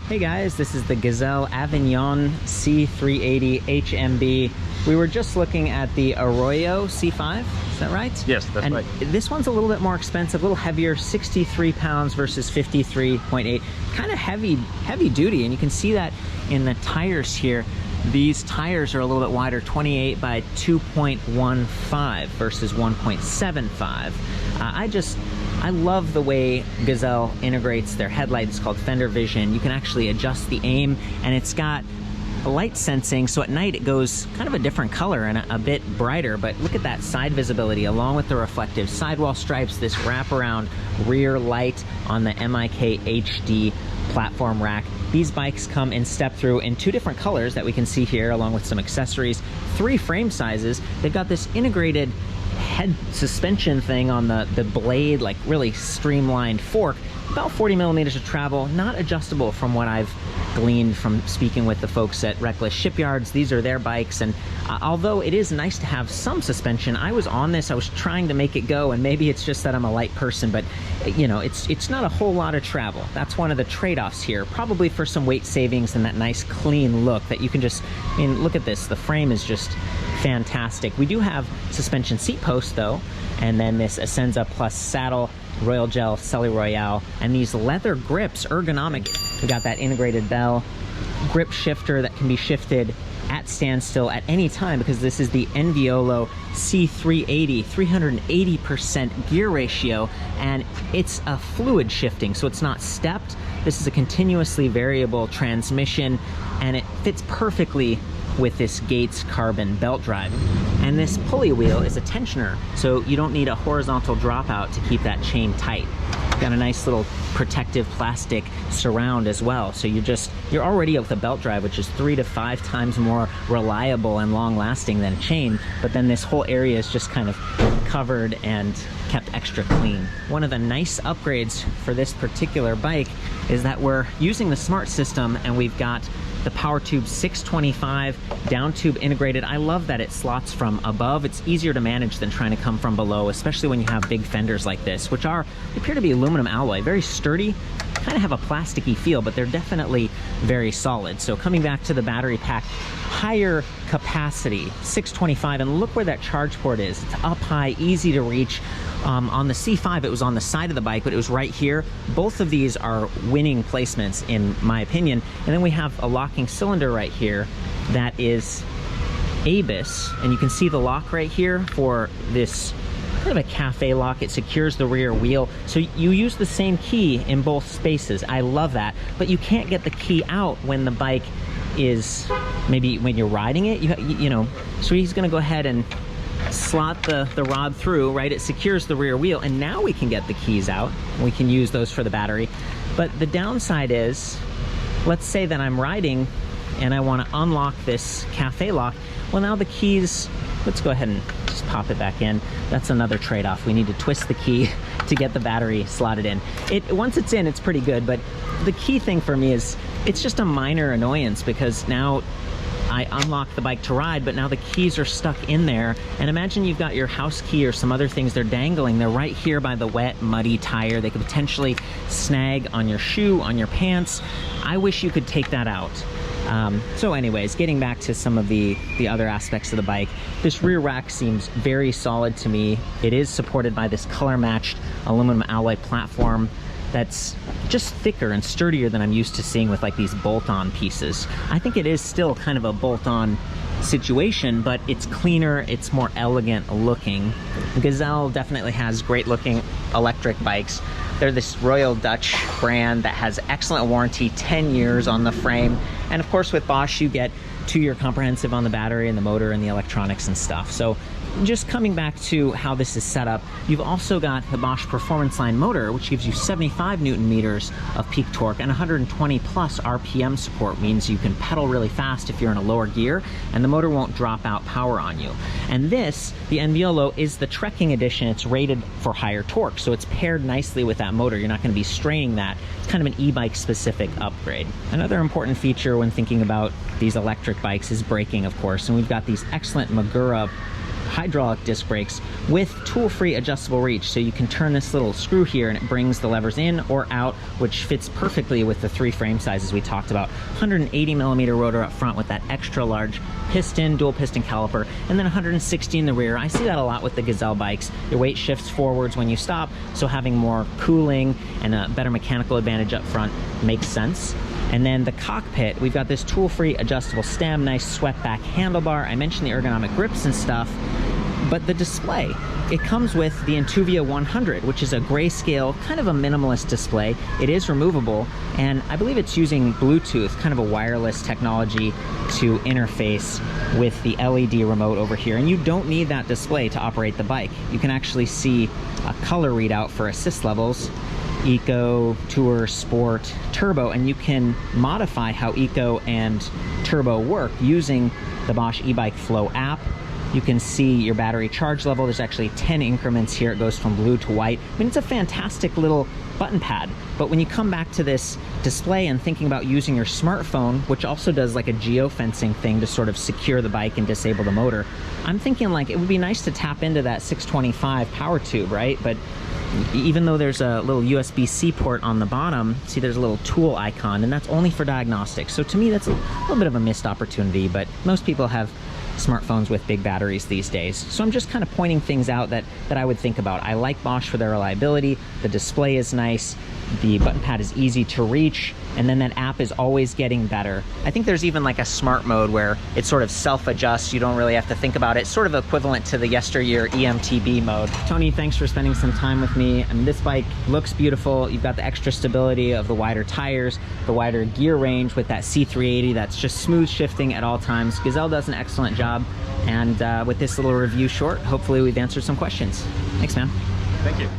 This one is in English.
Hey guys, this is the Gazelle Avignon C380 HMB. We were just looking at the Enviolo C5, is that right? Yes, that's right. This one's a little bit more expensive, a little heavier, 63 pounds versus 53.8. Kind of heavy duty, and you can see that in the tires here. These tires are a little bit wider, 28 by 2.15 versus 1.75. I love the way Gazelle integrates their headlight. It's called Fender Vision. You can actually adjust the aim, and it's got light sensing, so at night it goes kind of a different color and a bit brighter. But look at that side visibility along with the reflective sidewall stripes, this wraparound rear light on the MIK HD platform rack. These bikes come in step-through in 2 different colors that we can see here, along with some accessories, 3 frame sizes. They've got this integrated head suspension thing on the blade, like really streamlined fork, about 40 millimeters of travel, not adjustable from what I've gleaned from speaking with the folks at Reckless Shipyards. These are their bikes, and although it is nice to have some suspension, I was on this, I was trying to make it go, and maybe it's just that I'm a light person, but you know, it's not a whole lot of travel. That's one of the trade-offs here, probably for some weight savings and that nice clean look that you can just, I mean, look at this, the frame is just fantastic. We do have suspension seat posts though, and then this Essenza Plus saddle, Royal Gel Sully Royale, and these leather grips, ergonomic. We got that integrated bell, grip shifter that can be shifted at standstill at any time, because this is the Enviolo C380, 380% gear ratio, and it's a fluid shifting, so it's not stepped. This is a continuously variable transmission, and it fits perfectly with this Gates Carbon Belt drive. And this pulley wheel is a tensioner, so you don't need a horizontal dropout to keep that chain tight. Got a nice little protective plastic surround as well, so you're already with a belt drive, which is 3 to 5 times more reliable and long-lasting than a chain, but then this whole area is just kind of covered and kept extra clean. One of the nice upgrades for this particular bike is that we're using the smart system, and we've got the PowerTube 625 down tube integrated. I love that it slots from above. It's easier to manage than trying to come from below, especially when you have big fenders like this, which appear to be aluminum alloy, very sturdy, kind of have a plasticky feel, but they're definitely very solid. So coming back to the battery pack, higher capacity, 625, and look where that charge port is. It's up high, easy to reach. On the C5, it was on the side of the bike, but it was right here. Both of these are winning placements, in my opinion. And then we have a locking cylinder right here that is ABIS, and you can see the lock right here for this kind of a cafe lock. It secures the rear wheel, so you use the same key in both spaces. I love that, but you can't get the key out when the bike is, maybe when you're riding it, you know, so he's gonna go ahead and slot the rod through, right? It secures the rear wheel, and now we can get the keys out. We can use those for the battery. But the downside is, let's say that I'm riding and I want to unlock this cafe lock. Well, now the keys, let's go ahead and just pop it back in. That's another trade-off. We need to twist the key to get the battery slotted in. Once it's in, it's pretty good, but the key thing for me is, it's just a minor annoyance, because now I unlock the bike to ride, but now the keys are stuck in there. And imagine you've got your house key or some other things, they're dangling. They're right here by the wet, muddy tire. They could potentially snag on your shoe, on your pants. I wish you could take that out. So anyways, getting back to some of the other aspects of the bike, this rear rack seems very solid to me. It is supported by this color-matched aluminum alloy platform that's just thicker and sturdier than I'm used to seeing with like these bolt-on pieces. I think it is still kind of a bolt-on situation, but it's cleaner, it's more elegant looking. Gazelle definitely has great looking electric bikes. They're this Royal Dutch brand that has excellent warranty, 10 years on the frame. And of course with Bosch you get 2-year comprehensive on the battery and the motor and the electronics and stuff. So just coming back to how this is set up, you've also got the Bosch Performance Line motor, which gives you 75 Newton meters of peak torque, and 120 plus RPM support. Means you can pedal really fast if you're in a lower gear, and the motor won't drop out power on you. And this, the Enviolo, is the trekking edition. It's rated for higher torque, so it's paired nicely with that motor. You're not going to be straining that. It's kind of an e-bike specific upgrade. Another important feature when thinking about these electric bikes is braking, of course, and we've got these excellent Magura hydraulic disc brakes with tool-free adjustable reach. So you can turn this little screw here and it brings the levers in or out, which fits perfectly with the 3 frame sizes we talked about. 180mm rotor up front with that extra large piston, dual piston caliper, and then 160 in the rear. I see that a lot with the Gazelle bikes. Your weight shifts forwards when you stop, so having more cooling and a better mechanical advantage up front makes sense. And then the cockpit, we've got this tool-free adjustable stem, nice swept back handlebar. I mentioned the ergonomic grips and stuff, but the display, it comes with the Intuvia 100, which is a grayscale, kind of a minimalist display. It is removable, and I believe it's using Bluetooth, kind of a wireless technology to interface with the LED remote over here. And you don't need that display to operate the bike. You can actually see a color readout for assist levels, Eco, Tour, Sport, Turbo, and you can modify how Eco and Turbo work using the Bosch e-bike Flow app. You can see your battery charge level. There's actually 10 increments here. It goes from blue to white. I mean, it's a fantastic little button pad. But when you come back to this display and thinking about using your smartphone, which also does like a geofencing thing to sort of secure the bike and disable the motor, I'm thinking like it would be nice to tap into that 625 PowerTube, right? But even though there's a little USB-C port on the bottom, see there's a little tool icon, and that's only for diagnostics. So to me, that's a little bit of a missed opportunity, but most people have smartphones with big batteries these days. So I'm just kind of pointing things out that I would think about. I like Bosch for their reliability. The display is nice. The button pad is easy to reach. And then that app is always getting better. I think there's even like a smart mode where it sort of self-adjusts. You don't really have to think about it. It's sort of equivalent to the yesteryear EMTB mode. Tony, thanks for spending some time with me. I mean, this bike looks beautiful. You've got the extra stability of the wider tires, the wider gear range with that C380 that's just smooth shifting at all times. Gazelle does an excellent job. And with this little review short, hopefully we've answered some questions. Thanks, man. Thank you.